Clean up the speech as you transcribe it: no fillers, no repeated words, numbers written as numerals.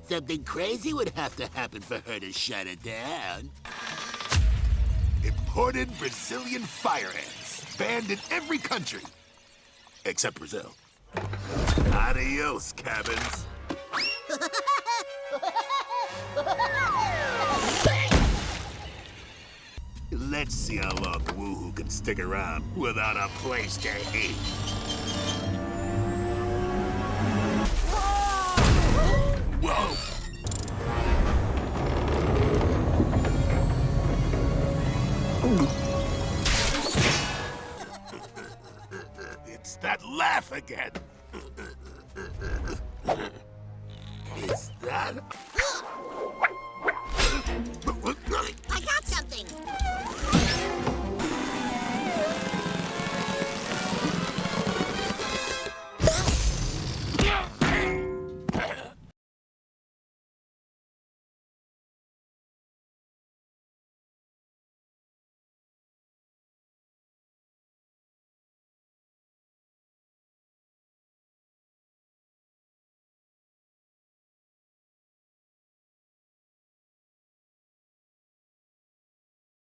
Something crazy would have to happen for her to shut it down. Imported Brazilian fire ants. Banned in every country. Except Brazil. Adios, cabins. Let's see how long Woohoo can stick around without a place to eat. Whoa! It's that laugh again. Is that